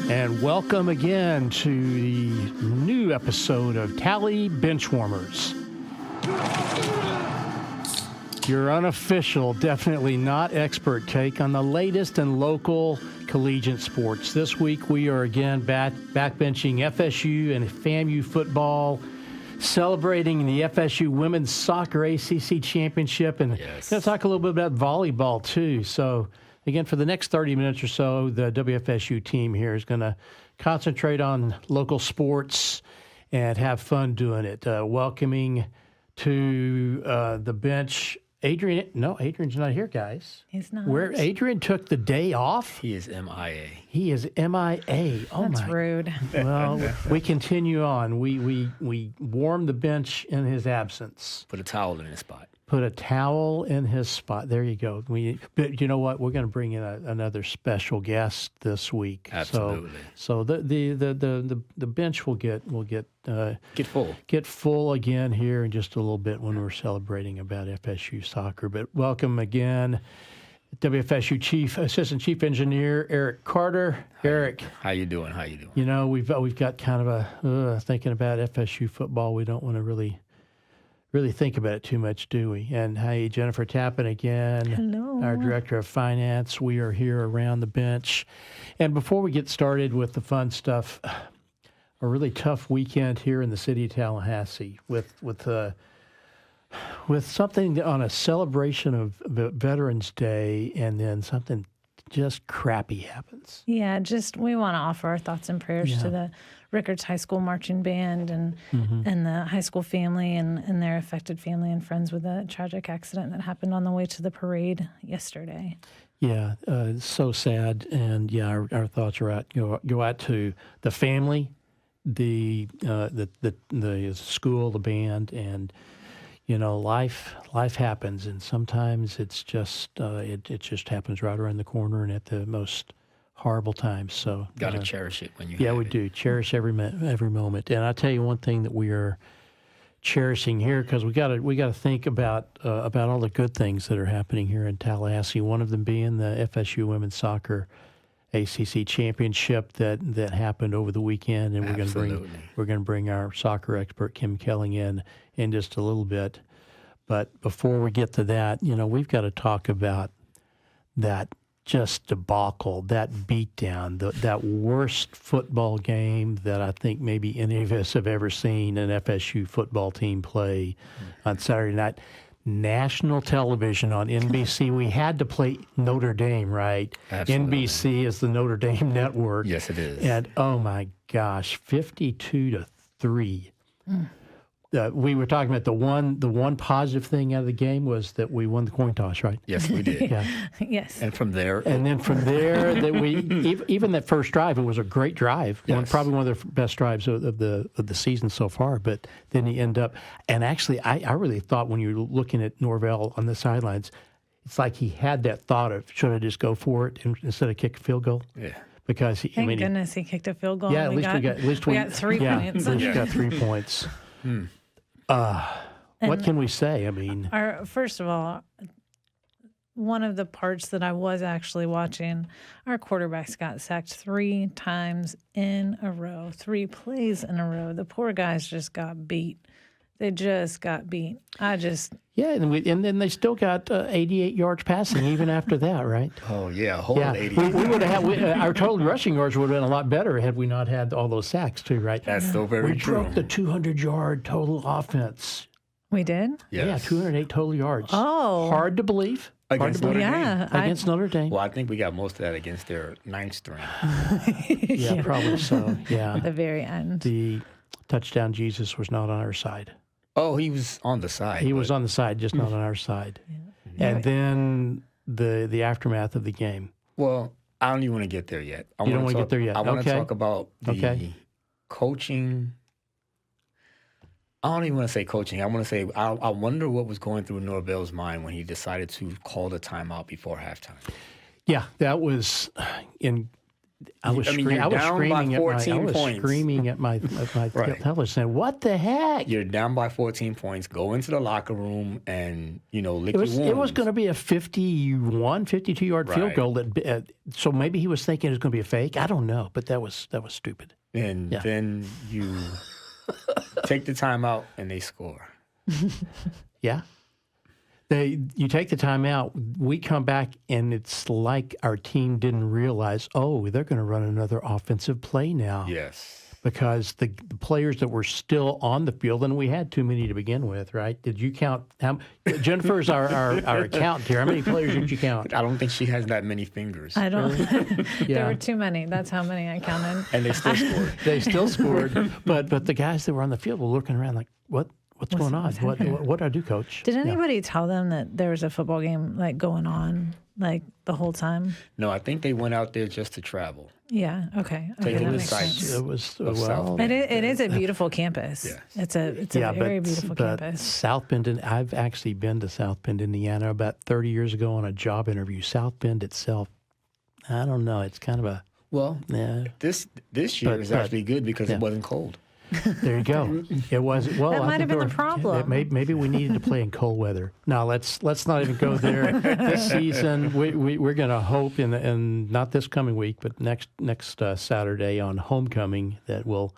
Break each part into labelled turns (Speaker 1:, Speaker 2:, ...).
Speaker 1: And welcome again to the new episode of Tally Benchwarmers. Your unofficial, definitely not expert take on the latest in local collegiate sports. This week we are again backbenching FSU and FAMU football, celebrating the FSU women's soccer ACC championship, and going to talk a little bit about volleyball too. So again, for the next 30 minutes or so, the WFSU team here is going to concentrate on local sports and have fun doing it. Welcoming to the bench, Adrian. No, Adrian's not here, guys.
Speaker 2: He's not.
Speaker 1: Where Adrian took the day off.
Speaker 3: He is MIA.
Speaker 1: He is MIA. Oh,
Speaker 2: that's rude.
Speaker 1: Well, we continue on. We warm the bench in his absence.
Speaker 3: Put a towel in his spot.
Speaker 1: Put a towel in his spot. There you go. But you know what? We're going to bring in another special guest this week.
Speaker 3: Absolutely.
Speaker 1: So the bench will get full again here in just a little bit when we're celebrating about FSU soccer. But welcome again, WFSU Assistant Chief Engineer Eric Carter. Eric,
Speaker 3: how you doing?
Speaker 1: You know, we've got kind of a thinking about FSU football. We don't want to really think about it too much, do we? And hey, Jennifer Tappen again.
Speaker 2: Hello.
Speaker 1: Our Director of Finance. We are here around the bench. And before we get started with the fun stuff, a really tough weekend here in the city of Tallahassee with something on a celebration of Veterans Day, and then something just crappy happens.
Speaker 2: Yeah, we want to offer our thoughts and prayers to the Rickards High School Marching Band and the high school family and their affected family and friends with the tragic accident that happened on the way to the parade yesterday.
Speaker 1: Yeah, so sad, and yeah, our thoughts are go out to the family, the school, the band, and you know, life happens, and sometimes it's just it just happens right around the corner and at the most horrible times. So
Speaker 3: got to cherish it when you.
Speaker 1: Yeah, we do cherish every moment. And I tell you one thing that we are cherishing here, because we got to think about all the good things that are happening here in Tallahassee. One of them being the FSU women's soccer ACC championship that happened over the weekend, and we're going to bring our soccer expert Kim Kelling in just a little bit. But before we get to that, you know, we've got to talk about that just debacle, that beatdown, that worst football game that I think maybe any of us have ever seen an FSU football team play on Saturday night. National television on NBC. We had to play Notre Dame, right?
Speaker 3: Absolutely.
Speaker 1: NBC is the Notre Dame network.
Speaker 3: Yes, it is.
Speaker 1: And oh my gosh, 52-3. We were talking about the one positive thing out of the game was that we won the coin toss, right?
Speaker 3: Yes, we did.
Speaker 1: Yeah.
Speaker 2: Yes.
Speaker 3: And
Speaker 1: then from there, that we even that first drive, it was a great drive.
Speaker 3: Yes.
Speaker 1: Probably one of the best drives of the season so far. But then you end up, and actually, I really thought when you were looking at Norvell on the sidelines, it's like he had that thought of, should I just go for it instead of kick a field goal?
Speaker 3: Yeah.
Speaker 2: Because he kicked a field goal.
Speaker 1: Yeah,
Speaker 2: we got 3 points.
Speaker 1: At least we got 3 points. What can we say? I mean,
Speaker 2: first of all, one of the parts that I was actually watching, our quarterbacks got sacked 3 times in a row, 3 plays in a row. The poor guys just got beat. They just got beat.
Speaker 1: And then they still got 88 yards passing even after that, right?
Speaker 3: Oh yeah, a whole 80.
Speaker 1: We would have had our total rushing yards would have been a lot better had we not had all those sacks too, right?
Speaker 3: That's still very true.
Speaker 1: We broke the 200-yard total offense.
Speaker 2: We did?
Speaker 3: Yes.
Speaker 1: Yeah, 208 total yards.
Speaker 2: Oh,
Speaker 1: hard to believe.
Speaker 3: Against Notre Dame.
Speaker 1: Against Notre Dame.
Speaker 3: Well, I think we got most of that against their 9th string.
Speaker 1: Yeah, probably so. Yeah.
Speaker 2: At the very end.
Speaker 1: The touchdown Jesus was not on our side.
Speaker 3: Oh, he was on the side.
Speaker 1: He was on the side, just not on our side. Yeah. And then the aftermath of the game.
Speaker 3: Well, I don't even want to get there yet.
Speaker 1: You don't want to get there yet.
Speaker 3: I want to talk about the coaching. I don't even want to say coaching. I want to say I wonder what was going through Norvell's mind when he decided to call the timeout before halftime.
Speaker 1: Yeah, that was I was
Speaker 3: I mean, you're down by 14 points.
Speaker 1: Screaming at my
Speaker 3: Right.
Speaker 1: television, saying, "What the heck?"
Speaker 3: You're down by 14 points. Go into the locker room and, lick
Speaker 1: It was
Speaker 3: your wounds.
Speaker 1: going to be a 52-yard field
Speaker 3: Right.
Speaker 1: goal. So maybe he was thinking it was going to be a fake. I don't know, but that was stupid.
Speaker 3: And
Speaker 1: Yeah.
Speaker 3: then you take the timeout and they score.
Speaker 1: Yeah. You take the timeout, we come back, and it's like our team didn't realize, they're going to run another offensive play now.
Speaker 3: Yes.
Speaker 1: Because the players that were still on the field, and we had too many to begin with, right? Did you count? Jennifer's our accountant here. How many players did you count?
Speaker 3: I don't think she has that many fingers.
Speaker 2: I don't.
Speaker 1: Yeah.
Speaker 2: There were too many. That's how many I counted.
Speaker 3: And they still scored.
Speaker 1: They still scored, but the guys that were on the field were looking around like, what's going on? What do I do, Coach?
Speaker 2: Did anybody tell them that there was a football game going on the whole time?
Speaker 3: No, I think they went out there just to travel.
Speaker 2: Yeah. Okay.
Speaker 3: Take
Speaker 2: that
Speaker 3: in the
Speaker 2: makes
Speaker 3: sights.
Speaker 2: sense.
Speaker 1: It was
Speaker 3: South
Speaker 2: It is a beautiful campus.
Speaker 3: Yes.
Speaker 2: It's a very beautiful
Speaker 1: but
Speaker 2: campus.
Speaker 1: South Bend, I've actually been to South Bend, Indiana, about 30 years ago on a job interview. South Bend itself, I don't know. It's kind of a
Speaker 3: This year is actually good because it wasn't cold.
Speaker 1: There you go. It was
Speaker 2: That might have been the problem.
Speaker 1: Maybe we needed to play in cold weather. No, let's not even go there. This season, we're going to hope in not this coming week, but next Saturday on homecoming that will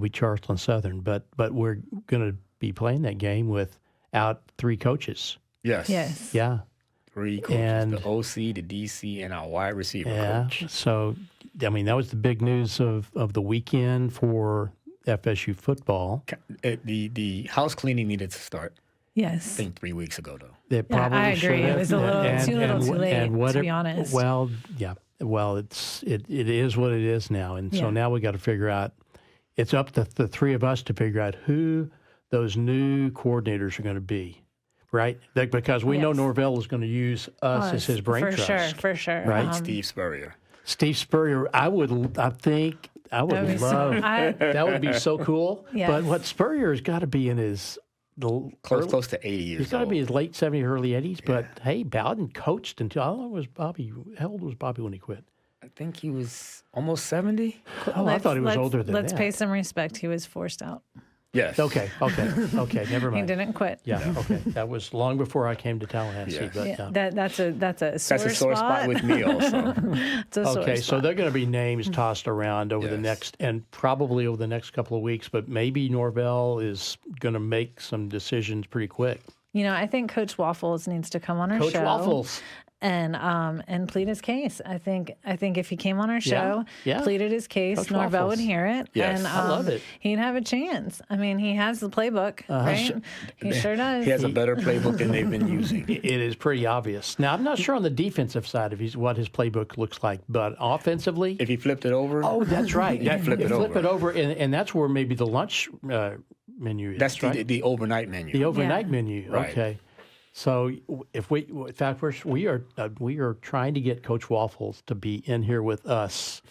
Speaker 1: be Charleston Southern. But we're going to be playing that game without 3 coaches.
Speaker 3: Yes.
Speaker 2: Yes.
Speaker 1: Yeah.
Speaker 3: 3 coaches:
Speaker 1: And-
Speaker 3: the OC, the DC, and our wide receiver coach.
Speaker 1: So, I mean, that was the big news of the weekend for FSU football.
Speaker 3: The house cleaning needed to start.
Speaker 2: Yes.
Speaker 3: I think 3 weeks ago, though.
Speaker 1: It
Speaker 2: Yeah,
Speaker 1: probably
Speaker 2: I agree.
Speaker 1: should
Speaker 2: It
Speaker 1: have.
Speaker 2: was a little too late, to be honest.
Speaker 1: Well, yeah. Well, it is what it is now, and so
Speaker 2: Yeah.
Speaker 1: now we got to figure out. It's up to the 3 of us to figure out who those new coordinators are going to be, right? Because we know
Speaker 2: Yes.
Speaker 1: Norvell is going to use us as his brain trust.
Speaker 2: For sure.
Speaker 1: Right.
Speaker 3: Steve Spurrier.
Speaker 1: Steve Spurrier, I would love.
Speaker 2: That'd be
Speaker 1: That would be so cool.
Speaker 2: Yes.
Speaker 1: But what Spurrier's got to be in his
Speaker 3: Close to 80 years
Speaker 1: He's got to
Speaker 3: old.
Speaker 1: be his late 70s, early 80s. But hey, Bowden coached until how long was Bobby? How old was Bobby when he quit?
Speaker 3: I think he was almost 70.
Speaker 1: Oh, I thought he was older than
Speaker 2: Let's
Speaker 1: that.
Speaker 2: pay some respect. He was forced out.
Speaker 3: Yes.
Speaker 1: Okay. Never
Speaker 2: He
Speaker 1: mind.
Speaker 2: didn't quit.
Speaker 1: Yeah. Okay. That was long before I came to Tallahassee.
Speaker 3: Yes.
Speaker 1: But,
Speaker 2: Yeah, that's a sore
Speaker 3: That's a sore spot with me also.
Speaker 2: It's a sore
Speaker 1: okay, so
Speaker 2: spot.
Speaker 1: there are going to be names tossed around over the
Speaker 3: Yes.
Speaker 1: next, and probably over the next couple of weeks, but maybe Norvell is going to make some decisions pretty quick.
Speaker 2: I think Coach Waffles needs to come on our
Speaker 1: Coach
Speaker 2: show
Speaker 1: Waffles.
Speaker 2: and plead his case. I think if he came on our show,
Speaker 1: Yeah.
Speaker 2: pleaded his case,
Speaker 1: Coach
Speaker 2: Norvell
Speaker 1: Waffles.
Speaker 2: would hear it,
Speaker 3: Yes.
Speaker 2: and
Speaker 1: I love it.
Speaker 2: he'd have a chance. I mean, he has the playbook, right? He sure does.
Speaker 3: He has a better playbook than they've been using.
Speaker 1: It is pretty obvious. Now, I'm not sure on the defensive side of what his playbook looks like, but offensively,
Speaker 3: If he flipped it over,
Speaker 1: oh, that's right.
Speaker 3: Yeah, flip it
Speaker 1: Flip
Speaker 3: over.
Speaker 1: it over, and that's where maybe the lunch menu is.
Speaker 3: that's
Speaker 1: right?
Speaker 3: the overnight menu.
Speaker 1: The overnight
Speaker 2: Yeah.
Speaker 1: menu.
Speaker 3: Right.
Speaker 1: Okay. So if in fact, we are trying to get Coach Waffles to be in here with us.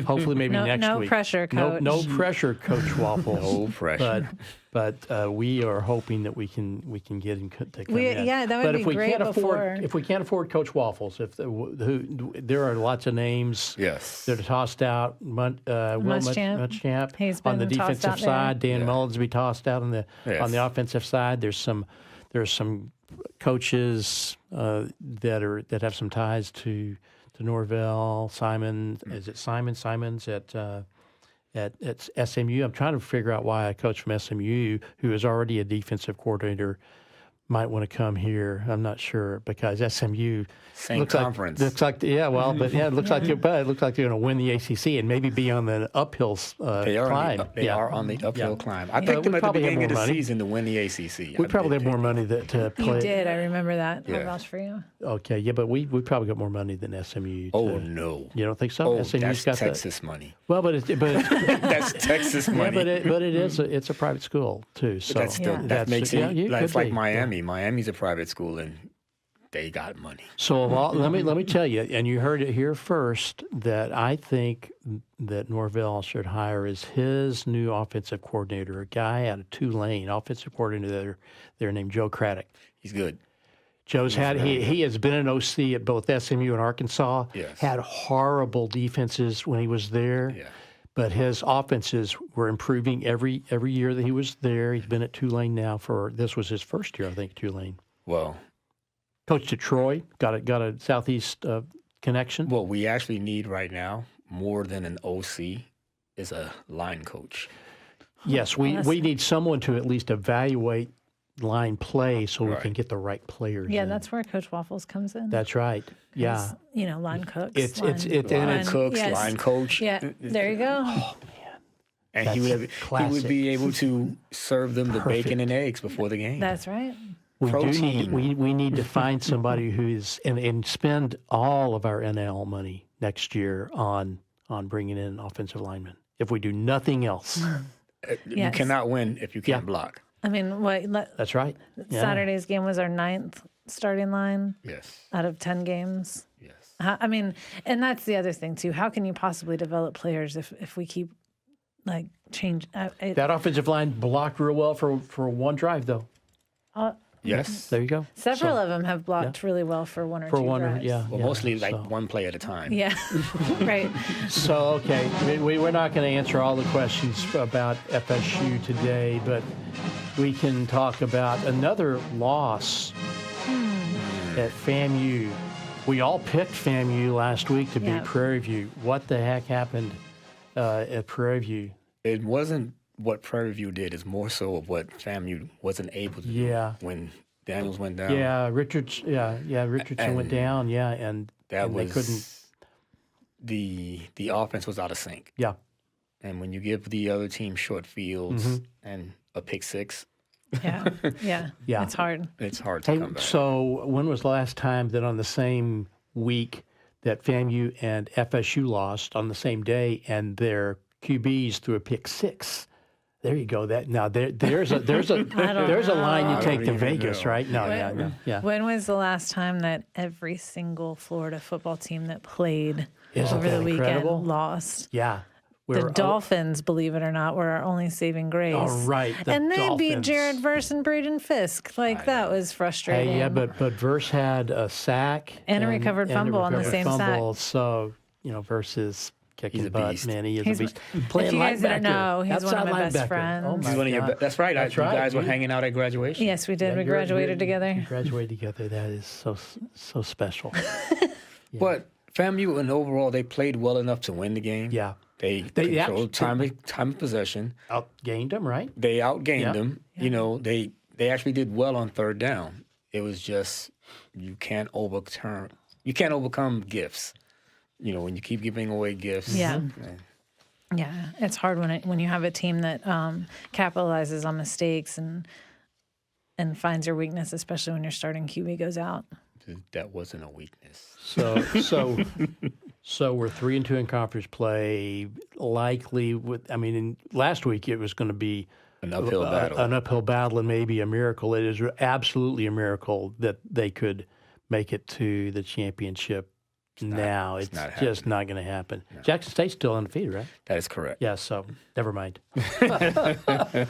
Speaker 1: Hopefully, maybe next
Speaker 2: no
Speaker 1: week.
Speaker 2: pressure, Coach.
Speaker 1: No pressure, Coach Waffles.
Speaker 3: No pressure.
Speaker 1: But we are hoping that we can get him to come in.
Speaker 2: Yeah, that would
Speaker 1: but
Speaker 2: be
Speaker 1: if we
Speaker 2: great
Speaker 1: can't
Speaker 2: before.
Speaker 1: if we can't afford Coach Waffles, there are lots of names.
Speaker 3: Yes.
Speaker 1: That are tossed out. Will Muschamp
Speaker 2: He's
Speaker 1: on the
Speaker 2: been tossed
Speaker 1: defensive
Speaker 2: out there.
Speaker 1: side. Dan
Speaker 3: Yeah.
Speaker 1: Mullins will be tossed out on the offensive side. There's some coaches that have some ties to Norvell. Simon, is it Simons at SMU? I'm trying to figure out why a coach from SMU, who is already a defensive coordinator, might want to come here. I'm not sure because SMU
Speaker 3: Same
Speaker 1: looks
Speaker 3: conference.
Speaker 1: Looks like it looks like they're going to win the ACC and maybe be on the uphill
Speaker 3: They are
Speaker 1: climb.
Speaker 3: They are on the uphill
Speaker 1: Yeah.
Speaker 3: climb. I
Speaker 1: Yeah,
Speaker 3: picked them
Speaker 1: we
Speaker 3: at the
Speaker 1: probably have
Speaker 3: beginning of the
Speaker 1: more money.
Speaker 3: season to win the ACC.
Speaker 1: We probably have more money to play.
Speaker 2: You did. I remember that. I
Speaker 3: Yeah.
Speaker 2: vouch for you.
Speaker 1: Okay, yeah, but we probably got more money than SMU.
Speaker 3: Oh no!
Speaker 1: You don't think so?
Speaker 3: Oh,
Speaker 1: SMU's
Speaker 3: that's
Speaker 1: got
Speaker 3: Texas money.
Speaker 1: Well, but it's
Speaker 3: That's Texas
Speaker 1: yeah,
Speaker 3: money.
Speaker 1: but it is it's a private school too. So
Speaker 3: That's still,
Speaker 2: Yeah.
Speaker 3: that makes it. It's like
Speaker 1: be.
Speaker 3: Miami. Miami's a private school and they got money.
Speaker 1: So let me tell you, and you heard it here first, that I think that Norvell should hire as his new offensive coordinator, a guy out of Tulane, offensive coordinator there named Joe Craddock.
Speaker 3: He's good.
Speaker 1: Joe's he has been an OC at both SMU and Arkansas.
Speaker 3: Yes.
Speaker 1: Had horrible defenses when he was there.
Speaker 3: Yeah.
Speaker 1: But his offenses were improving every year that he was there. He's been at Tulane now this was his first year, I think, Tulane.
Speaker 3: Well,
Speaker 1: coached at Troy, got a Southeast connection.
Speaker 3: What we actually need right now, more than an OC, is a line coach.
Speaker 1: Yes, we need someone to at least evaluate line play so we can get the right players.
Speaker 2: Yeah,
Speaker 1: in.
Speaker 2: that's where Coach Waffles comes in.
Speaker 1: That's right. Yeah.
Speaker 2: Line cooks.
Speaker 3: Line cooks,
Speaker 2: yes.
Speaker 3: line coach.
Speaker 2: Yeah, there you go.
Speaker 1: Oh man.
Speaker 3: And he would be able to serve them the bacon and eggs before the game.
Speaker 2: That's right.
Speaker 1: We need to find somebody who's and spend all of our NL money next year on bringing in offensive linemen. If we do nothing else,
Speaker 3: you cannot win if you can't block.
Speaker 2: I mean,
Speaker 1: that's right. Yeah.
Speaker 2: Saturday's game was our 9th starting line.
Speaker 3: Yes.
Speaker 2: Out of 10 games.
Speaker 3: Yes.
Speaker 2: I mean, and that's the other thing too. How can you possibly develop players if we keep change?
Speaker 1: That offensive line blocked real well for one drive though.
Speaker 3: Yes.
Speaker 1: There you go.
Speaker 2: Several of them have blocked really well for one or two drives.
Speaker 3: Well, mostly one play at a time.
Speaker 2: Yeah. Right.
Speaker 1: So, okay, we're not going to answer all the questions about FSU today, but we can talk about another loss at FAMU. We all picked FAMU last week to beat Prairie View. What the heck happened at Prairie View?
Speaker 3: It wasn't what Prairie View did. It's more so of what FAMU wasn't able to do when Daniels went down.
Speaker 1: Yeah, Richardson went down. Yeah, and they couldn't.
Speaker 3: The offense was out of sync.
Speaker 1: Yeah,
Speaker 3: and when you give the other team short fields and a pick six.
Speaker 2: Yeah. It's hard.
Speaker 3: It's hard to come back.
Speaker 1: So when was the last time that on the same week that FAMU and FSU lost on the same day and their QBs threw a pick six? There you go. There's a line you take to Vegas, right? No.
Speaker 2: When was the last time that every single Florida football team that played over the weekend lost?
Speaker 1: Yeah.
Speaker 2: The Dolphins, believe it or not, were our only saving grace.
Speaker 1: Oh, right.
Speaker 2: And they beat Jared Verse and Braden Fisk. That was frustrating.
Speaker 1: Hey, yeah, but Verse had a sack.
Speaker 2: And a recovered fumble on the same sack.
Speaker 1: So, Verse is kicking butt, man. He is a beast.
Speaker 2: If you guys didn't know, he's one of my best friends.
Speaker 1: Oh
Speaker 3: that's right. You guys were hanging out at graduation.
Speaker 2: Yes, we did. We graduated together.
Speaker 1: We graduated together. That is so special.
Speaker 3: But FAMU, and overall, they played well enough to win the game.
Speaker 1: Yeah.
Speaker 3: They controlled time of possession.
Speaker 1: Outgained them, right?
Speaker 3: They outgained them. Yeah. They actually did well on third down. It was just you can't overcome gifts. When you keep giving away gifts.
Speaker 2: Yeah. Yeah, it's hard when you have a team that capitalizes on mistakes and finds your weakness, especially when your starting QB goes out.
Speaker 3: That wasn't a weakness.
Speaker 1: So we're 3-2 in conference play. Likely, last week it was going to be
Speaker 3: an uphill battle.
Speaker 1: An uphill battle, and maybe a miracle. It is absolutely a miracle that they could make it to the championship. It's just not going to happen. No. Jackson State's still undefeated, right?
Speaker 3: That is correct.
Speaker 1: Yeah, so never mind. I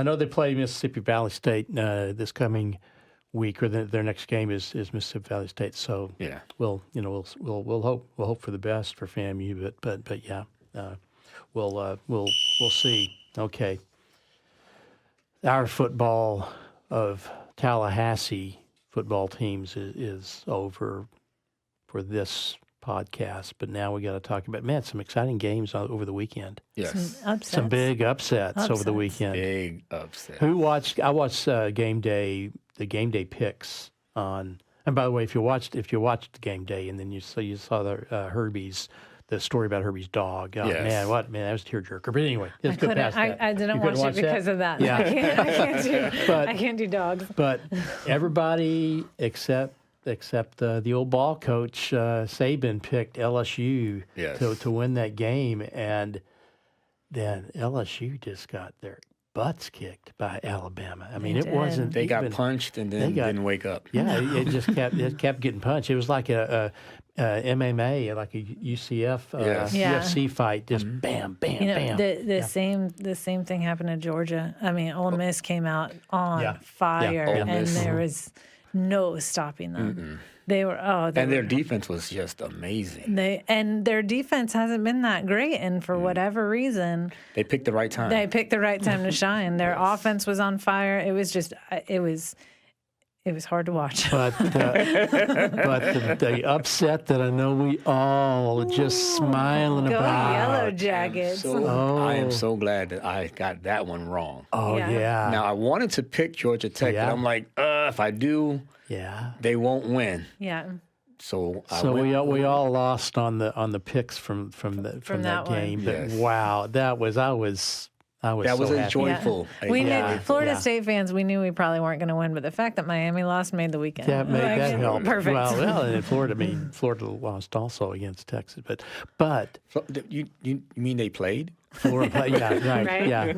Speaker 1: know they play Mississippi Valley State this coming week, or their next game is Mississippi Valley State. So
Speaker 3: yeah,
Speaker 1: we'll hope for the best for FAMU, but yeah, we'll see. Okay, our football of Tallahassee football teams is over for this podcast, but now we got to talk about some exciting games over the weekend.
Speaker 3: Yes,
Speaker 1: some big upsets over the weekend.
Speaker 3: Big upsets.
Speaker 1: I watched game day. The game day picks on, and by the way, if you watched the game day, and then you saw the Herbie's, the story about Herbie's dog. Oh,
Speaker 3: yes.
Speaker 1: man, that was a tearjerker. But anyway, let's go past that.
Speaker 2: I didn't watch it because of that.
Speaker 1: Yeah.
Speaker 2: I can't do dogs.
Speaker 1: But everybody except the old ball coach Saban picked LSU to win that game, and then LSU just got their butts kicked by Alabama. It wasn't.
Speaker 3: They got punched and then didn't wake up.
Speaker 1: Yeah, it just kept getting punched. It was like a MMA, like a UCF UFC fight. Just bam, bam, bam.
Speaker 2: The same thing happened in Georgia. Ole Miss came out on fire, and there was no stopping them. They were
Speaker 3: And their defense was just amazing.
Speaker 2: Their defense hasn't been that great, and for whatever reason,
Speaker 3: They picked the right time.
Speaker 2: they picked the right time to shine. Their offense was on fire. It was just it was hard to watch.
Speaker 1: But the upset that I know we all just smiling
Speaker 2: Go
Speaker 1: about.
Speaker 2: Yellow Jackets.
Speaker 3: I am so glad that I got that one wrong.
Speaker 1: Oh
Speaker 2: Yeah.
Speaker 1: yeah.
Speaker 3: Now, I wanted to pick Georgia Tech,
Speaker 1: Yeah.
Speaker 3: but I'm like, if I do,
Speaker 1: Yeah.
Speaker 3: they won't win.
Speaker 2: Yeah.
Speaker 3: So
Speaker 1: So we all lost on the picks from that
Speaker 2: that one.
Speaker 1: game. But
Speaker 3: Yes.
Speaker 1: wow, that was
Speaker 3: that was
Speaker 1: so
Speaker 3: a
Speaker 1: happy.
Speaker 3: joyful.
Speaker 2: We
Speaker 1: Yeah.
Speaker 2: knew Florida
Speaker 1: Yeah.
Speaker 2: State fans. We knew we probably weren't going to win, but the fact that Miami lost made the weekend.
Speaker 1: That helped.
Speaker 2: Perfect.
Speaker 1: Well, and in Florida, Florida lost also against Texas, but
Speaker 3: You mean they played?
Speaker 1: Florida, yeah, right,
Speaker 2: Right?
Speaker 1: yeah,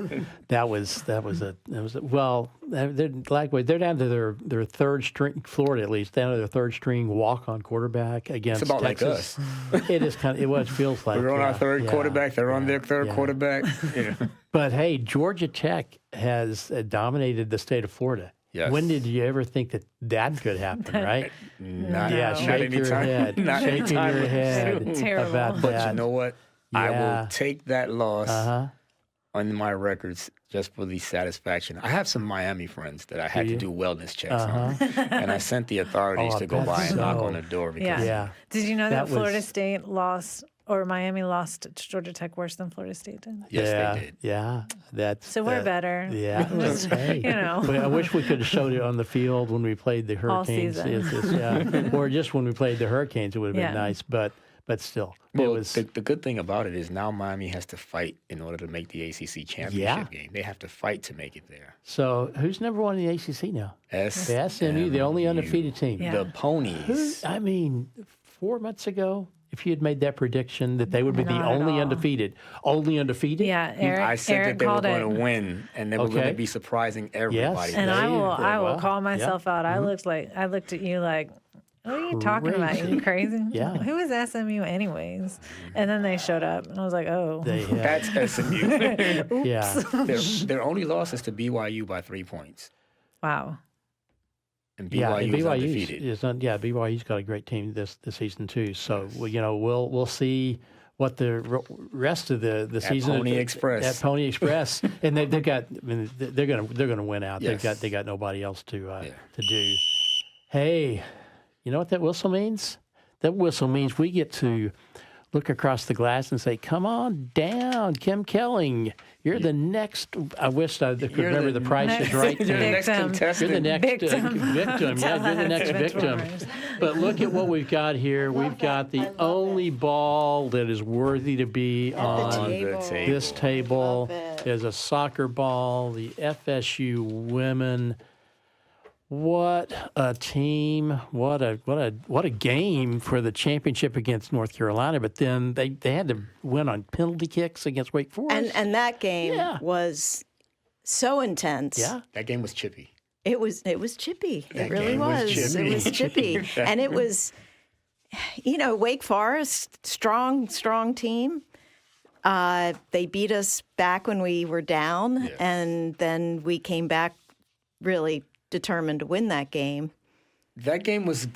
Speaker 1: that was well, they're down to their third string, Florida at least, down to their third string walk-on quarterback against
Speaker 3: It's about
Speaker 1: Texas.
Speaker 3: like us.
Speaker 1: It is feels like
Speaker 3: We're on our third
Speaker 1: yeah,
Speaker 3: quarterback. They're on their third
Speaker 1: yeah.
Speaker 3: quarterback. Yeah.
Speaker 1: But hey, Georgia Tech has dominated the state of Florida.
Speaker 3: Yes.
Speaker 1: When did you ever think that could happen, right?
Speaker 3: Not,
Speaker 1: Yeah,
Speaker 3: not
Speaker 1: shake your
Speaker 3: anytime.
Speaker 1: head,
Speaker 3: Not
Speaker 1: shaking
Speaker 3: anytime
Speaker 1: your head
Speaker 2: Terrible.
Speaker 1: about
Speaker 3: But
Speaker 1: that.
Speaker 3: you know what? I
Speaker 1: Yeah.
Speaker 3: will take that loss
Speaker 1: Uh-huh.
Speaker 3: on my records just for the satisfaction. I have some Miami friends that I had to do wellness checks on, and I sent the authorities
Speaker 1: Oh,
Speaker 3: to go by
Speaker 1: that's
Speaker 3: and knock
Speaker 1: so-
Speaker 3: on the door because
Speaker 2: Yeah.
Speaker 1: Yeah.
Speaker 2: Did you know
Speaker 1: That
Speaker 2: that Florida
Speaker 1: was-
Speaker 2: State lost or Miami lost to Georgia Tech worse than Florida State did?
Speaker 3: yes,
Speaker 1: yeah,
Speaker 3: they did.
Speaker 1: Yeah, that's
Speaker 2: So we're better.
Speaker 1: Yeah, hey.
Speaker 2: You know.
Speaker 1: But I wish we could have showed it on the field when we played the
Speaker 2: All
Speaker 1: Hurricanes.
Speaker 2: season.
Speaker 1: Yeah, or just when we played the Hurricanes, it would have been
Speaker 2: Yeah.
Speaker 1: nice. But still,
Speaker 3: Well,
Speaker 1: it was.
Speaker 3: the good thing about it is now Miami has to fight in order to make the ACC championship game. They have to fight to make it there.
Speaker 1: So who's number one in the ACC now? The SMU, the only undefeated team.
Speaker 2: Yeah.
Speaker 3: The Ponies.
Speaker 1: I mean, 4 months ago, if you had made that prediction that they would be the
Speaker 2: Not at
Speaker 1: only
Speaker 2: all.
Speaker 1: undefeated,
Speaker 2: Yeah, Eric.
Speaker 3: I said
Speaker 2: Eric
Speaker 3: that they were
Speaker 2: called
Speaker 3: going
Speaker 2: it.
Speaker 3: to win, and they were going
Speaker 1: Okay.
Speaker 3: to be surprising everybody.
Speaker 2: And
Speaker 1: There
Speaker 2: I
Speaker 1: you
Speaker 2: will,
Speaker 1: go.
Speaker 2: I will
Speaker 1: Well,
Speaker 2: call
Speaker 1: yeah.
Speaker 2: myself out. I looked at you like, what are you talking about? You crazy?
Speaker 1: Yeah.
Speaker 2: Who is SMU anyways? And then they showed up, and I was like, oh.
Speaker 1: They had,
Speaker 3: That's SMU.
Speaker 1: yeah.
Speaker 3: their only loss is to BYU by 3 points,
Speaker 2: Wow.
Speaker 3: and
Speaker 1: Yeah,
Speaker 3: BYU
Speaker 1: and
Speaker 3: is
Speaker 1: BYU's
Speaker 3: undefeated.
Speaker 1: BYU's got a great team this season too. So we'll see what the rest of the season
Speaker 3: Pony Express.
Speaker 1: at Pony Express, and they've got. I mean, they're gonna win out.
Speaker 3: Yes.
Speaker 1: They got nobody else to do. Hey, you know what that whistle means? That whistle means we get to look across the glass and say, "Come on down, Kim Kelling. You're the next." I wish I could remember the Price is Right.
Speaker 3: You're the next
Speaker 2: Victim.
Speaker 3: contestant.
Speaker 1: You're the next
Speaker 2: Victim.
Speaker 1: victim. Yeah, you're the next
Speaker 2: Tally
Speaker 1: victim.
Speaker 2: Benchwarmers.
Speaker 1: But look at what we've got here. We've got the only ball that is worthy to be on this table is a soccer ball. The FSU women. What a team! What a game for the championship against North Carolina. But then they had to win on penalty kicks against Wake Forest.
Speaker 4: And that game
Speaker 1: Yeah.
Speaker 4: was so intense.
Speaker 1: yeah,
Speaker 3: That game was chippy.
Speaker 4: It was chippy.
Speaker 3: That
Speaker 4: It really
Speaker 3: game was
Speaker 4: was.
Speaker 3: chippy.
Speaker 4: It was chippy. And it was, Wake Forest, strong team. They beat us back when we were down, and then we came back really determined to win that game.
Speaker 3: That game was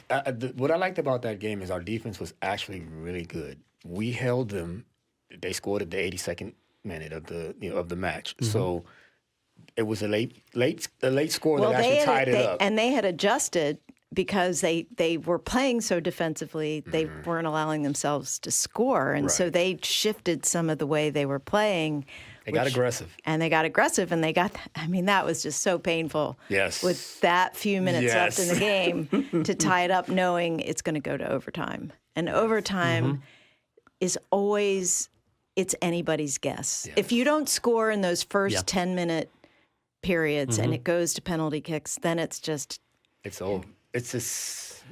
Speaker 3: what I liked about that game is our defense was actually really good. We held them. They scored at the 82nd minute of the match. So it was a late score that actually tied it up.
Speaker 4: And they had adjusted because they were playing so defensively, they weren't allowing themselves to score, and so
Speaker 3: Right.
Speaker 4: they shifted some of the way they were playing.
Speaker 3: They got aggressive.
Speaker 4: And they got aggressive, and that was just so painful.
Speaker 3: Yes.
Speaker 4: With that few minutes left in the
Speaker 3: Yes.
Speaker 4: game to tie it up, knowing it's going to go to overtime. And overtime is always, it's anybody's guess.
Speaker 3: Yes.
Speaker 4: If you don't score in those first 10-minute periods and it goes to penalty kicks, then it's just.
Speaker 3: It's over. It's just.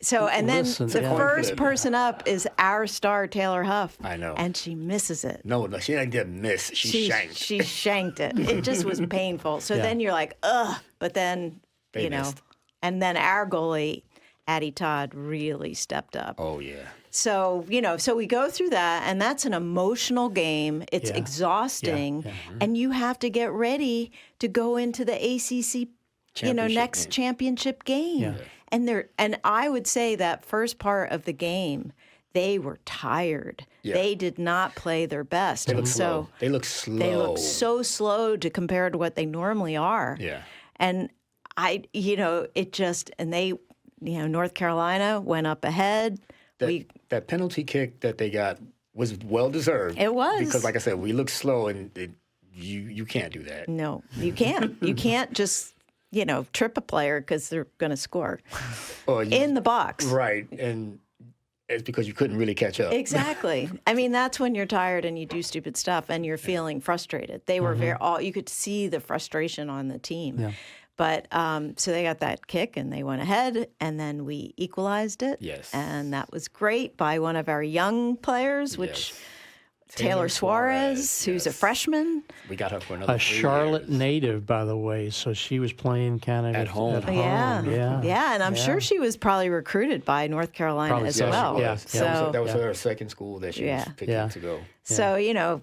Speaker 4: So, and then
Speaker 1: Listen,
Speaker 4: the
Speaker 1: yeah.
Speaker 4: first person up is our star, Taylor Huff.
Speaker 3: I know.
Speaker 4: And she misses it.
Speaker 3: No, she didn't miss. She shanked.
Speaker 4: She shanked it. It just was painful. So then you're like, ugh. But then,
Speaker 3: They missed.
Speaker 4: and then our goalie, Addie Todd, really stepped up.
Speaker 3: Oh yeah.
Speaker 4: So, so we go through that, and that's an emotional game. It's
Speaker 1: Yeah.
Speaker 4: exhausting,
Speaker 1: Yeah.
Speaker 4: and you have to get ready to go into the ACC
Speaker 3: Championship game.
Speaker 4: championship game.
Speaker 1: Yeah.
Speaker 4: And I would say that first part of the game, they were tired.
Speaker 3: Yeah.
Speaker 4: They did not play their best.
Speaker 3: They look
Speaker 4: so
Speaker 3: slow. They look slow.
Speaker 4: they look so slow to compare to what they normally are.
Speaker 3: Yeah.
Speaker 4: And North Carolina went up ahead.
Speaker 3: That penalty kick that they got was well deserved.
Speaker 4: It was.
Speaker 3: Because, like I said, we look slow, and you can't do that.
Speaker 4: No, you can't. You can't just, trip a player because they're going to score in the box.
Speaker 3: Right. And it's because you couldn't really catch up.
Speaker 4: Exactly. I mean, that's when you're tired and you do stupid stuff and you're feeling frustrated. They were you could see the frustration on the team.
Speaker 1: Yeah.
Speaker 4: But so they got that kick and they went ahead, and then we equalized it.
Speaker 3: Yes.
Speaker 4: And that was great by one of our young players, which
Speaker 3: Yes.
Speaker 4: Taylor Suarez, who's a
Speaker 3: yes.
Speaker 4: freshman.
Speaker 3: We got her for another
Speaker 1: A
Speaker 3: 3
Speaker 1: Charlotte
Speaker 3: years.
Speaker 1: native, by the way, so she was playing kind of
Speaker 3: At home.
Speaker 4: Yeah. And I'm sure she was probably recruited by North Carolina
Speaker 1: Probably
Speaker 4: as
Speaker 1: so.
Speaker 4: well.
Speaker 1: Yeah.
Speaker 4: So,
Speaker 3: That was her second school that she was picking to go.
Speaker 4: So,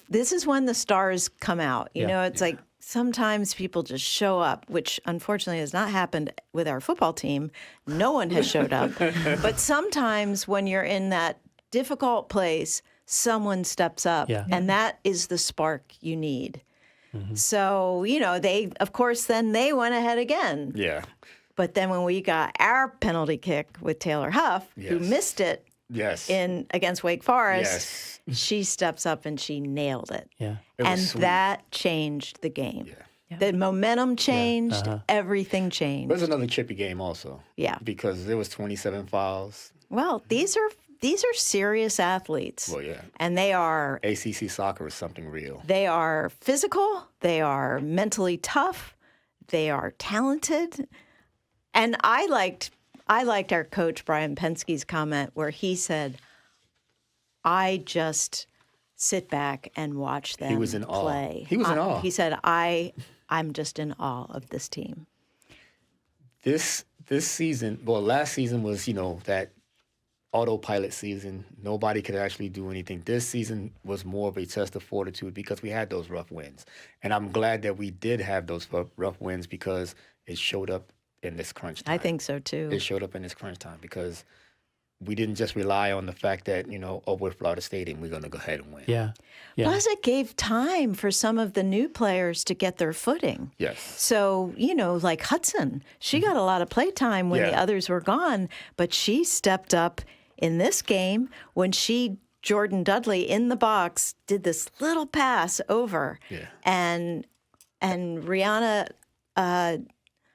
Speaker 4: this is when the stars come out. It's like sometimes people just show up, which unfortunately has not happened with our football team. No one has showed up. But sometimes when you're in that difficult place, someone steps up.
Speaker 1: Yeah.
Speaker 4: And that is the spark you need. So, they, of course, then they went ahead again.
Speaker 3: Yeah.
Speaker 4: But then when we got our penalty kick with Taylor Huff, who
Speaker 3: Yes.
Speaker 4: missed it
Speaker 3: Yes.
Speaker 4: against Wake Forest,
Speaker 3: Yes.
Speaker 4: she steps up and she nailed it.
Speaker 1: Yeah.
Speaker 3: It was
Speaker 4: And
Speaker 3: sweet.
Speaker 4: that changed the game.
Speaker 3: Yeah.
Speaker 4: The momentum changed, everything changed.
Speaker 3: It was another chippy game also.
Speaker 4: Yeah.
Speaker 3: Because there was 27 fouls.
Speaker 4: Well, these are serious athletes.
Speaker 3: Well, yeah.
Speaker 4: And they are
Speaker 3: ACC soccer is something real.
Speaker 4: physical, they are mentally tough, they are talented. And I liked our coach Brian Penske's comment where he said, I just sit back and watch them
Speaker 3: was in awe.
Speaker 4: play.
Speaker 3: He was in awe.
Speaker 4: He said, I'm just in awe of this team.
Speaker 3: This season, well, last season was, that autopilot season. Nobody could actually do anything. This season was more of a test of fortitude because we had those rough wins. And I'm glad that we did have those rough wins because it showed up in this crunch time.
Speaker 4: I think so too.
Speaker 3: It showed up in this crunch time because we didn't just rely on the fact that, we're Florida State and we're going to go ahead and win.
Speaker 1: Yeah. Yeah.
Speaker 4: Plus, it gave time for some of the new players to get their footing.
Speaker 3: Yes.
Speaker 4: So, like Hudson, she got a lot of play time when the
Speaker 3: Yeah.
Speaker 4: others were gone, but she stepped up in this game when Jordan Dudley in the box did this little pass over.
Speaker 3: Yeah.
Speaker 4: And Rihanna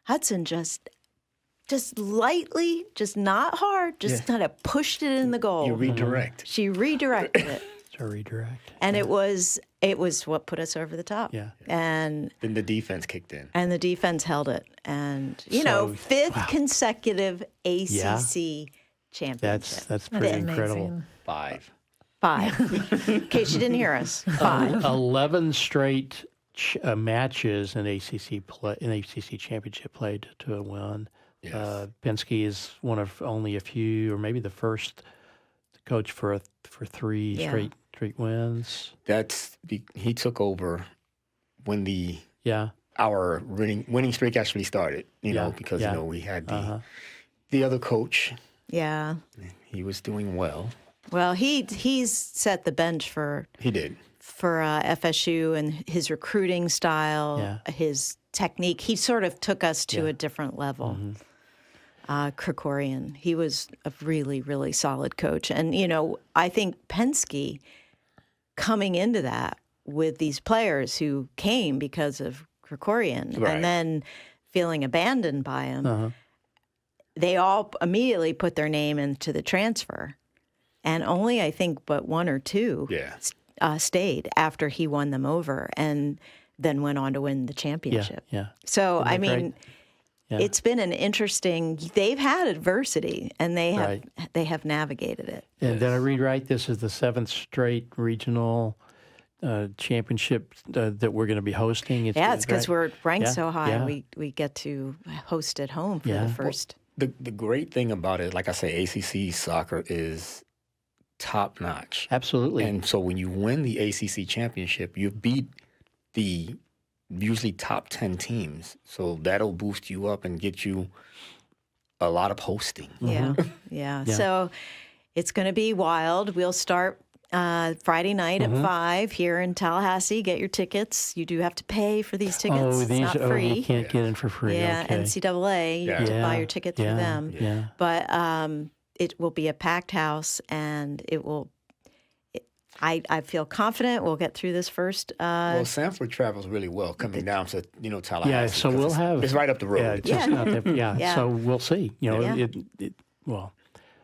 Speaker 4: Hudson just lightly, just not hard, just kind of pushed it in the goal.
Speaker 3: You redirect.
Speaker 4: She redirected it.
Speaker 1: It's a redirect.
Speaker 4: And it was what put us over the top.
Speaker 1: Yeah.
Speaker 4: And
Speaker 3: Then the defense kicked in.
Speaker 4: the defense held it. And
Speaker 1: So,
Speaker 4: fifth consecutive ACC
Speaker 1: Yeah.
Speaker 4: championship.
Speaker 1: That's pretty incredible.
Speaker 2: Amazing.
Speaker 3: 5.
Speaker 4: 5. In case you didn't hear us. 5.
Speaker 1: 11 straight matches in ACC championship played to a win.
Speaker 3: Yes.
Speaker 1: Penske is one of only a few, or maybe the first coach for 3
Speaker 4: Yeah.
Speaker 1: straight wins.
Speaker 3: He took over when
Speaker 1: Yeah.
Speaker 3: our winning streak actually started. Because we had the other coach.
Speaker 4: Yeah.
Speaker 3: He was doing well.
Speaker 4: Well, he's set the bench for
Speaker 3: He did.
Speaker 4: FSU and his recruiting style, his technique. He sort of took us to a different level. Krikorian, he was a really, really solid coach. And, I think Penske coming into that with these players who came because of Krikorian
Speaker 3: Right.
Speaker 4: and then feeling abandoned by him, they all immediately put their name into the transfer. And only, I think, but 1 or 2
Speaker 3: Yeah.
Speaker 4: stayed after he won them over and then went on to win the championship.
Speaker 1: Yeah.
Speaker 4: So,
Speaker 1: Isn't that
Speaker 4: I mean,
Speaker 1: great? Yeah.
Speaker 4: it's been an interesting, they've had adversity and they have navigated it.
Speaker 1: And did I read right? This is the 7th straight regional championship that we're going to be hosting.
Speaker 4: It's because we're ranked so high.
Speaker 1: Yeah.
Speaker 4: We get to host at home for
Speaker 1: Yeah.
Speaker 4: the first.
Speaker 3: The great thing about it, like I say, ACC soccer is top notch.
Speaker 1: Absolutely.
Speaker 3: And so when you win the ACC championship, you beat the usually top 10 teams. So that'll boost you up and get you a lot of posting.
Speaker 4: Yeah. Yeah. So it's going to be wild. We'll start Friday night at 5 here in Tallahassee. Get your tickets. You do have to pay for these tickets.
Speaker 1: Oh,
Speaker 4: It's not free.
Speaker 1: you can't get in for free.
Speaker 4: Yeah,
Speaker 1: Okay.
Speaker 4: NCAA, you have to buy your ticket through them.
Speaker 1: Yeah.
Speaker 4: But it will be a packed house, and it will. I feel confident we'll get through this first.
Speaker 3: Well, Sanford travels really well coming down to Tallahassee.
Speaker 1: Yeah, so we'll have.
Speaker 3: It's right up the road.
Speaker 1: Yeah, it's just not that,
Speaker 4: Yeah.
Speaker 1: So we'll see.
Speaker 4: Yeah.
Speaker 1: Well,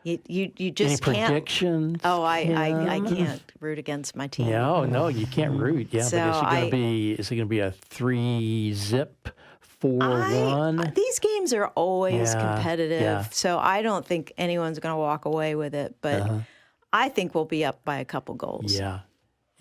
Speaker 4: you just
Speaker 1: any
Speaker 4: can't.
Speaker 1: predictions?
Speaker 4: Oh, I can't root against my team.
Speaker 1: No, you can't root. Yeah,
Speaker 4: So
Speaker 1: but is it going to be a 3-zip, 4-1?
Speaker 4: These games are always
Speaker 1: Yeah,
Speaker 4: competitive,
Speaker 1: yeah.
Speaker 4: so I don't think anyone's going to walk away with it. But I think we'll be up by a couple goals.
Speaker 1: Yeah.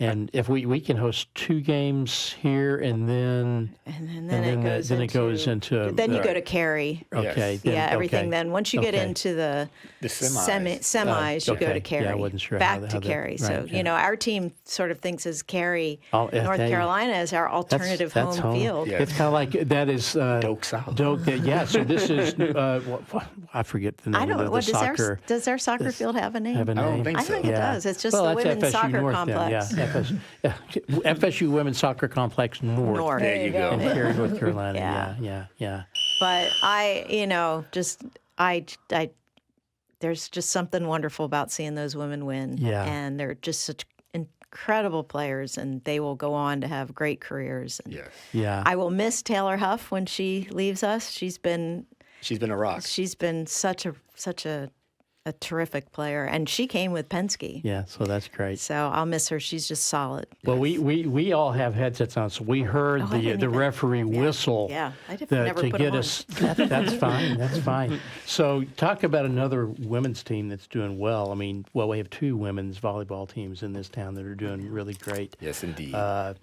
Speaker 1: And if we can host 2 games here, and then it goes into
Speaker 4: Then you go to Cary.
Speaker 1: okay.
Speaker 3: Yes.
Speaker 1: Then,
Speaker 4: Yeah, everything.
Speaker 1: okay.
Speaker 4: Then once you get
Speaker 1: Okay.
Speaker 4: into the
Speaker 3: semis.
Speaker 4: semis, you go
Speaker 1: okay.
Speaker 4: to Cary.
Speaker 1: Yeah, I wasn't sure
Speaker 4: back
Speaker 1: how
Speaker 4: to
Speaker 1: that-
Speaker 4: Cary. So
Speaker 1: right, yeah.
Speaker 4: our team sort of thinks as Cary,
Speaker 1: Oh, yeah,
Speaker 4: North
Speaker 1: they-
Speaker 4: Carolina, as our alternative
Speaker 1: that's
Speaker 4: home field.
Speaker 3: Yeah.
Speaker 1: It's kind of like that is
Speaker 3: Doak South.
Speaker 1: Doak. Yeah. So this is I forget the name
Speaker 4: I don't
Speaker 1: of
Speaker 4: know.
Speaker 1: the soccer.
Speaker 4: Does our soccer field have a name?
Speaker 1: Have a
Speaker 3: I don't
Speaker 1: name?
Speaker 3: think
Speaker 4: I
Speaker 3: so.
Speaker 4: think it does. It's just
Speaker 1: well,
Speaker 4: the
Speaker 1: that's
Speaker 4: women's
Speaker 1: FSU
Speaker 4: soccer
Speaker 1: North
Speaker 4: complex.
Speaker 1: Then, yeah. FSU Women's Soccer Complex North.
Speaker 4: North.
Speaker 3: There you go.
Speaker 1: In Cary, North Carolina.
Speaker 4: Yeah.
Speaker 1: Yeah.
Speaker 4: But there's just something wonderful about seeing those women win.
Speaker 1: Yeah.
Speaker 4: And they're just such incredible players, and they will go on to have great careers. And
Speaker 3: Yes.
Speaker 1: Yeah.
Speaker 4: I will miss Taylor Huff when she leaves us. She's been
Speaker 3: a rock.
Speaker 4: such a terrific player, and she came with Penske.
Speaker 1: Yeah. So that's great.
Speaker 4: So I'll miss her. She's just solid.
Speaker 1: Well, we all have headsets on, so we heard
Speaker 4: I didn't
Speaker 1: the
Speaker 4: even-
Speaker 1: referee whistle.
Speaker 4: Yeah, I didn't never
Speaker 1: to
Speaker 4: put
Speaker 1: get
Speaker 4: them
Speaker 1: us. That's fine. That's fine. So talk about another women's team that's doing well. I mean, we have 2 women's volleyball teams in this town that are doing really great.
Speaker 3: Yes, indeed.
Speaker 1: I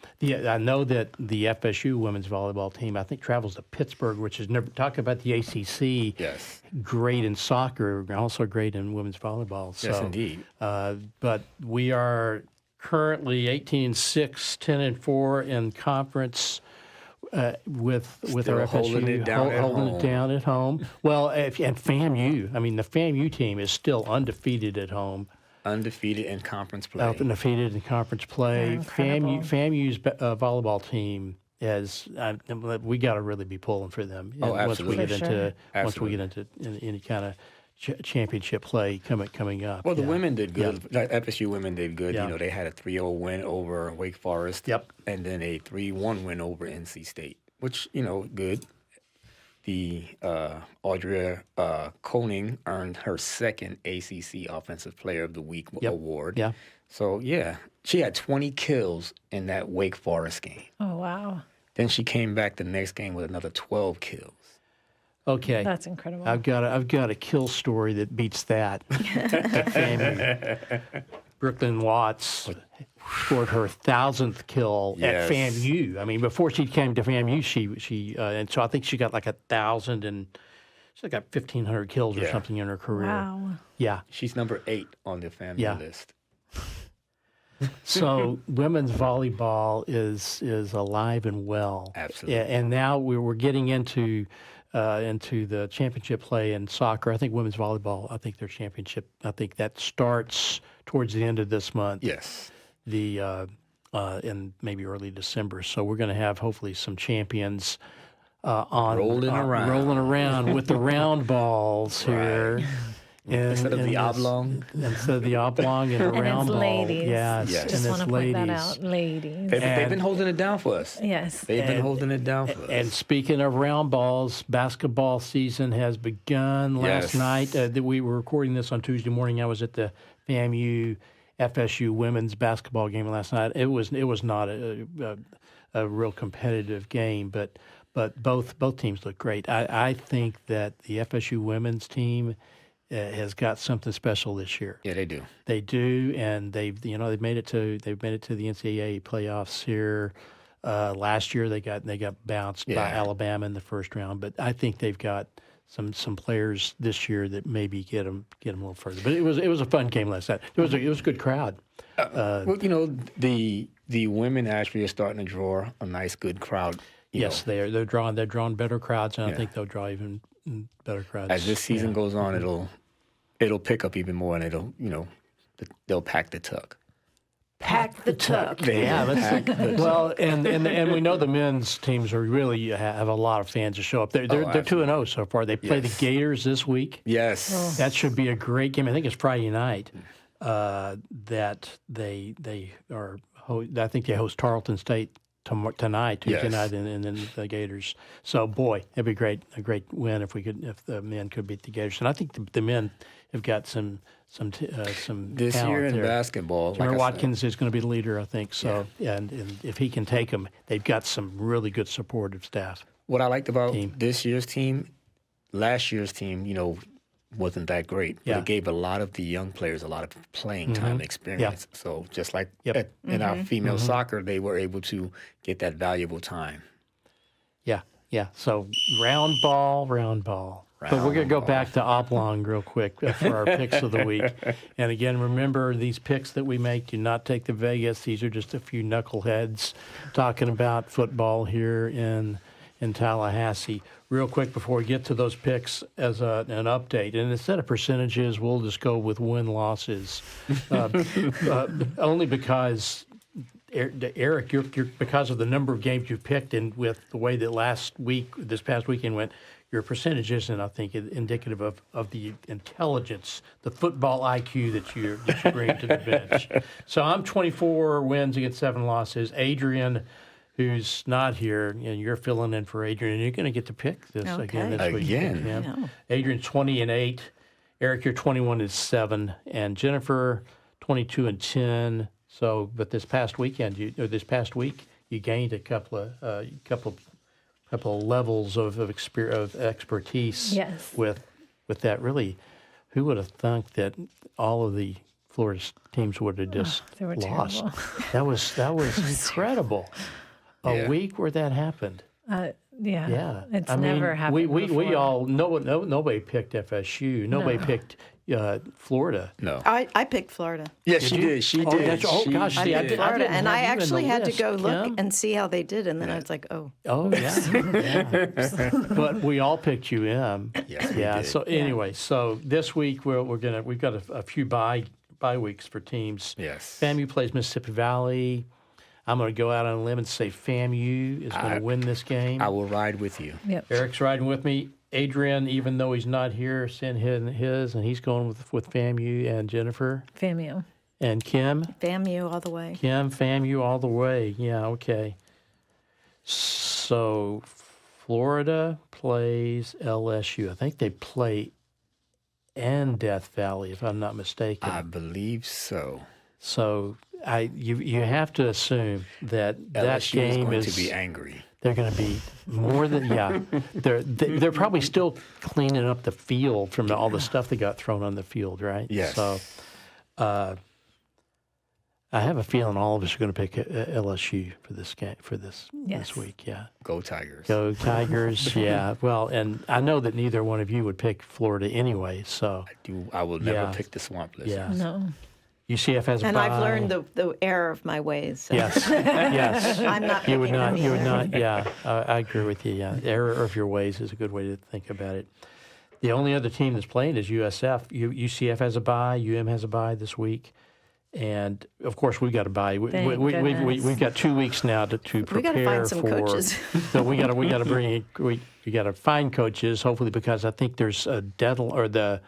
Speaker 1: know that the FSU women's volleyball team, I think, travels to Pittsburgh, which is never talk about the ACC.
Speaker 3: Yes.
Speaker 1: Great in soccer, also great in women's volleyball. So,
Speaker 3: Yes, indeed.
Speaker 1: but we are currently 18-6, 10-4 in conference with
Speaker 3: Still
Speaker 1: our FSU
Speaker 3: holding it down at
Speaker 1: holding
Speaker 3: home.
Speaker 1: it down at home. Well, and FAMU. I mean, the FAMU team is still undefeated at home.
Speaker 3: Undefeated in conference play.
Speaker 1: Undefeated in conference play.
Speaker 2: Incredible.
Speaker 1: FAMU's volleyball team is. We got to really be pulling for them.
Speaker 3: Oh,
Speaker 1: Once we
Speaker 3: absolutely.
Speaker 1: get
Speaker 2: For
Speaker 1: into
Speaker 2: sure.
Speaker 1: once we get into any kind of championship play coming up.
Speaker 3: Well, the
Speaker 1: yeah.
Speaker 3: women did good. Like FSU women did good.
Speaker 1: Yeah.
Speaker 3: They had a 3-0 win over Wake Forest.
Speaker 1: Yep.
Speaker 3: And then a 3-1 win over NC State, which, good. The Audrey Kelling earned her second ACC Offensive Player of the Week award.
Speaker 1: Yeah.
Speaker 3: So, yeah, she had 20 kills in that Wake Forest game.
Speaker 2: Oh, wow.
Speaker 3: Then she came back the next game with another 12 kills.
Speaker 1: Okay.
Speaker 2: That's incredible.
Speaker 1: I've got a kill story that beats that. At FAMU. Brooklyn Watts scored her 1,000th kill
Speaker 3: Yes.
Speaker 1: at FAMU. I mean, before she came to FAMU, she and so I think she got like 1,000 and she got 1,500 kills or
Speaker 3: Yeah.
Speaker 1: something in her career.
Speaker 2: Wow.
Speaker 1: Yeah.
Speaker 3: She's number 8 on the family
Speaker 1: Yeah.
Speaker 3: list.
Speaker 1: So women's volleyball is alive and well.
Speaker 3: Absolutely.
Speaker 1: Yeah, and now we're getting into the championship play in soccer. I think women's volleyball. I think their championship. I think that starts towards the end of this month.
Speaker 3: Yes.
Speaker 1: In maybe early December. So we're going to have hopefully some champions
Speaker 3: Rolling around.
Speaker 1: with the round balls here.
Speaker 3: Instead of the oblong.
Speaker 1: Instead of the oblong and the
Speaker 2: And
Speaker 1: round
Speaker 2: it's
Speaker 1: ball.
Speaker 2: ladies.
Speaker 1: Yes,
Speaker 3: Yes.
Speaker 1: and
Speaker 2: Just
Speaker 1: it's
Speaker 2: want to point that
Speaker 1: ladies.
Speaker 2: out. Ladies.
Speaker 3: They've been holding it down for us.
Speaker 2: Yes.
Speaker 3: They've been holding it down for us.
Speaker 1: And speaking of round balls, basketball season has begun last
Speaker 3: Yes.
Speaker 1: night. We were recording this on Tuesday morning. I was at the FAMU FSU women's basketball game last night. It was not a real competitive game, but both teams look great. I think that the FSU women's team has got something special this year.
Speaker 3: Yeah, they do.
Speaker 1: They do, and they've made it to the NCAA playoffs here. Last year they got bounced by
Speaker 3: Yeah.
Speaker 1: Alabama in the first round, but I think they've got some players this year that maybe get them a little further. But it was a fun game last night. It was a good crowd.
Speaker 3: Well, the women actually are starting to draw a nice, good crowd.
Speaker 1: Yes, they are. They're drawing better crowds, and I think they'll draw even better crowds
Speaker 3: as this season goes on. It'll pick up even more, and they'll pack the tuck.
Speaker 4: Pack the tuck.
Speaker 1: Well, and we know the men's teams are really have a lot of fans to show up. They're 2-0 so far. They play the Gators this week.
Speaker 3: Yes,
Speaker 1: that should be a great game. I think it's Friday night. That they are. I think they host Tarleton State tonight, Tuesday night, and then the Gators. So, boy, it'd be a great win if the men could beat the Gators. And I think the men have got some
Speaker 3: this
Speaker 1: talent
Speaker 3: year in
Speaker 1: there.
Speaker 3: basketball.
Speaker 1: Tanner Watkins is going to be the leader, I think. So, and if he can take them, they've got some really good supportive staff.
Speaker 3: What I liked about this year's team, last year's team, wasn't that great. But it gave a lot of the young players a lot of playing time and experience. Yeah. So just like in our female soccer, they were able to get that valuable time.
Speaker 1: Yeah. So round ball. But we're going to go back to Oblong real quick for our picks of the week. And again, remember, these picks that we make do not take the Vegas. These are just a few knuckleheads talking about football here in Tallahassee. Real quick before we get to those picks as an update, and instead of percentages, we'll just go with win-losses. Only because, Eric, you're because of the number of games you've picked and with the way that this past weekend went, your percentage isn't, I think, indicative of the intelligence, the football IQ that you bring to the bench. So I'm 24 wins against 7 losses. Adrian, who's not here, and you're filling in for Adrian, and you're going to get to pick this again this week.
Speaker 3: Yeah.
Speaker 1: Adrian's 20-8. Eric, you're 21-7, and Jennifer 22-10. So, but this past week, you gained a couple of levels of expertise.
Speaker 2: Yes.
Speaker 1: With that, really, who would have thunk that all of the Florida teams would have just
Speaker 2: they were
Speaker 1: lost?
Speaker 2: terrible.
Speaker 1: That was incredible. A week where that happened.
Speaker 2: It's never happened
Speaker 1: we
Speaker 2: before.
Speaker 1: all nobody picked FSU. Nobody picked Florida.
Speaker 3: No,
Speaker 4: I picked Florida.
Speaker 3: Yeah, she did. She did.
Speaker 1: Gosh,
Speaker 4: I picked Florida, and I actually had to go look
Speaker 1: Kim?
Speaker 4: and see how they did, and then I was like, oh.
Speaker 1: Oh yeah. But we all picked UM.
Speaker 3: Yes, we did.
Speaker 1: So anyway, so this week we've got a few bye weeks for teams.
Speaker 3: Yes.
Speaker 1: FAMU plays Mississippi Valley. I'm going to go out on a limb and say FAMU is going to win this game.
Speaker 3: I will ride with you.
Speaker 2: Yep.
Speaker 1: Eric's riding with me. Adrian, even though he's not here, sent his, and he's going with FAMU and Jennifer.
Speaker 2: FAMU.
Speaker 1: And Kim?
Speaker 4: FAMU all the way.
Speaker 1: Kim, FAMU all the way. Yeah, okay. So Florida plays LSU. I think they play in Death Valley, if I'm not mistaken.
Speaker 3: I believe so.
Speaker 1: So you have to assume that
Speaker 3: LSU
Speaker 1: game
Speaker 3: is going to be angry.
Speaker 1: They're going to be more than They're probably still cleaning up the field from all the stuff that got thrown on the field, right?
Speaker 3: Yes.
Speaker 1: So, I have a feeling all of us are going to pick LSU for this game this week. Yeah.
Speaker 3: Go Tigers.
Speaker 1: Go Tigers. Yeah. Well, and I know that neither one of you would pick Florida anyway. So
Speaker 3: I will never pick the swamp list.
Speaker 1: Yeah.
Speaker 2: No.
Speaker 1: UCF has a
Speaker 4: And
Speaker 1: bye.
Speaker 4: I've learned the error of my ways. So.
Speaker 1: Yes. Yes.
Speaker 4: I'm not
Speaker 1: You would
Speaker 4: picking
Speaker 1: not.
Speaker 4: them
Speaker 1: You would
Speaker 4: either.
Speaker 1: not. Yeah, I agree with you. Yeah, error of your ways is a good way to think about it. The only other team that's playing is USF. UCF has a bye. UM has a bye this week, and of course we've got a bye. We've got 2 weeks now to prepare
Speaker 4: We got to find some
Speaker 1: for.
Speaker 4: coaches.
Speaker 1: So we got to bring we got to find coaches. Hopefully, because I think there's a deadline or the.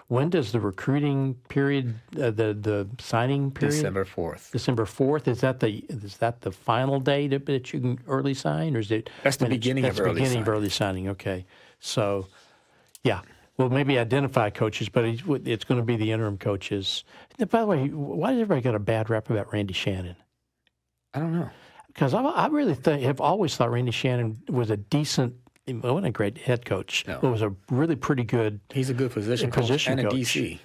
Speaker 1: When does the recruiting period, the signing period?
Speaker 3: December 4th.
Speaker 1: December 4th. Is that the final day that you can early sign, or is it?
Speaker 3: That's the beginning of early signing.
Speaker 1: Of early signing. Okay, so yeah, well maybe identify coaches, but it's going to be the interim coaches. By the way, why does everybody got a bad rap about Randy Shannon?
Speaker 3: I don't know.
Speaker 1: Because I really have always thought Randy Shannon was a decent. He wasn't a great head coach.
Speaker 3: No.
Speaker 1: But was a really pretty good.
Speaker 3: He's a good position coach and a DC.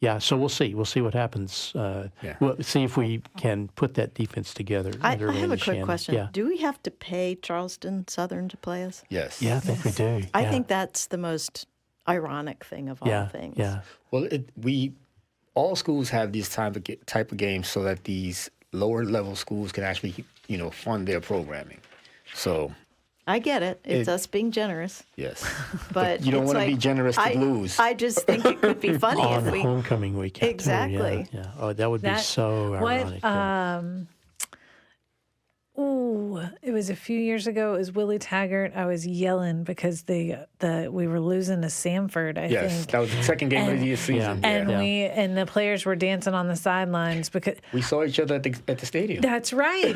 Speaker 1: Yeah, so we'll see. We'll see what happens. We'll see if we can put that defense together.
Speaker 4: I
Speaker 1: under
Speaker 4: have a
Speaker 1: Randy
Speaker 4: quick
Speaker 1: Shannon.
Speaker 4: question.
Speaker 1: Yeah.
Speaker 4: Do we have to pay Charleston Southern to play us?
Speaker 3: Yes.
Speaker 1: Yeah, I think we do.
Speaker 4: I
Speaker 1: Yeah.
Speaker 4: think that's the most ironic thing of all things.
Speaker 1: Yeah.
Speaker 3: Well, all schools have these type of games so that these lower level schools can actually, fund their programming. So
Speaker 4: I get it. It's us being generous.
Speaker 3: yes,
Speaker 4: But
Speaker 3: you don't
Speaker 4: it's
Speaker 3: want to be
Speaker 4: like,
Speaker 3: generous to lose.
Speaker 4: I just think it could be funny
Speaker 1: On
Speaker 4: if we.
Speaker 1: homecoming weekend. too,
Speaker 4: Exactly.
Speaker 1: Yeah. Oh, that would be so ironic.
Speaker 2: It was a few years ago. It was Willie Taggart. I was yelling because we were losing to Samford, I
Speaker 3: Yes,
Speaker 2: think.
Speaker 3: that was the second game of the season.
Speaker 2: And
Speaker 3: Yeah.
Speaker 2: and the players were dancing on the sidelines because
Speaker 3: We saw each other at the stadium.
Speaker 2: that's right.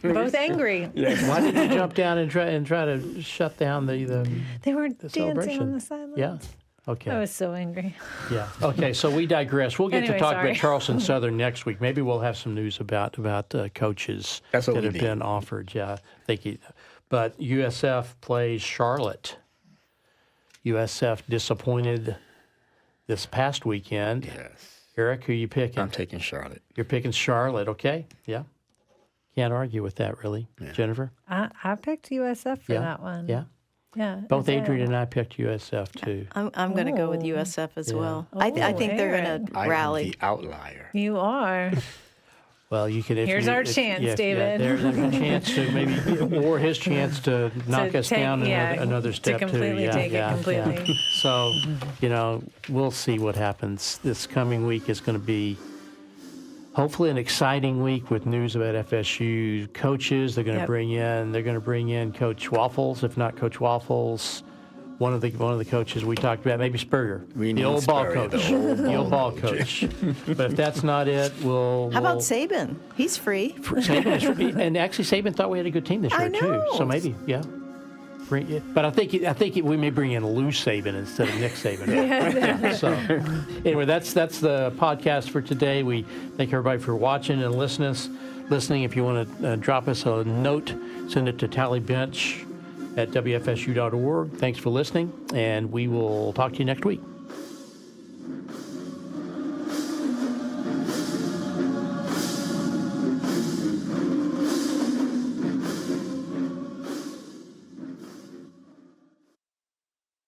Speaker 2: Both angry.
Speaker 1: Why didn't you jump down and try to shut down the
Speaker 2: They were dancing
Speaker 1: celebration?
Speaker 2: on the sidelines.
Speaker 1: Yeah. Okay.
Speaker 2: I was so angry.
Speaker 1: Yeah. Okay. So we digress. We'll get
Speaker 2: Anyway,
Speaker 1: to talk
Speaker 2: sorry.
Speaker 1: about Charleston Southern next week. Maybe we'll have some news about coaches
Speaker 3: That's what
Speaker 1: that
Speaker 3: we
Speaker 1: have
Speaker 3: need.
Speaker 1: been offered. Yeah. Thank you. But USF plays Charlotte. USF disappointed this past weekend.
Speaker 3: Yes,
Speaker 1: Eric, who you picking?
Speaker 3: I'm taking Charlotte.
Speaker 1: You're picking Charlotte. Okay. Yeah. Can't argue with that, really. Jennifer.
Speaker 2: I picked USF for
Speaker 1: Yeah.
Speaker 2: that one.
Speaker 1: Yeah.
Speaker 2: Yeah.
Speaker 1: Both
Speaker 2: I did.
Speaker 1: Adrian and I picked USF too.
Speaker 4: I'm going to go with
Speaker 2: Oh.
Speaker 4: USF as
Speaker 1: Yeah.
Speaker 4: well. I think they're going
Speaker 2: Aaron.
Speaker 4: to
Speaker 3: I am
Speaker 4: rally.
Speaker 3: the outlier.
Speaker 2: You are.
Speaker 1: Well, you could.
Speaker 2: Here's our chance, David.
Speaker 1: There's a chance to maybe, or his chance to knock us down another step
Speaker 2: to completely
Speaker 1: too.
Speaker 2: take it completely.
Speaker 1: So, we'll see what happens. This coming week is going to be hopefully an exciting week with news about FSU coaches. They're going to bring in Coach Waffles, if not Coach Waffles. One of the coaches we talked about, maybe Spurrier,
Speaker 3: We
Speaker 1: the
Speaker 3: need
Speaker 1: old ball
Speaker 3: Spurrier,
Speaker 1: coach,
Speaker 3: the old
Speaker 1: ball coach. But if that's not it, we'll.
Speaker 4: How about Saban? He's free.
Speaker 1: Saban and actually Saban thought we had a good team this year
Speaker 4: I
Speaker 1: too.
Speaker 4: know.
Speaker 1: So maybe, yeah. But I think we may bring in Lou Saban instead of Nick Saban. So anyway, that's the podcast for today. We thank everybody for watching and listening. If you want to drop us a note, send it to Tally Bench at WFSU.org. Thanks for listening, and we will talk to you next week.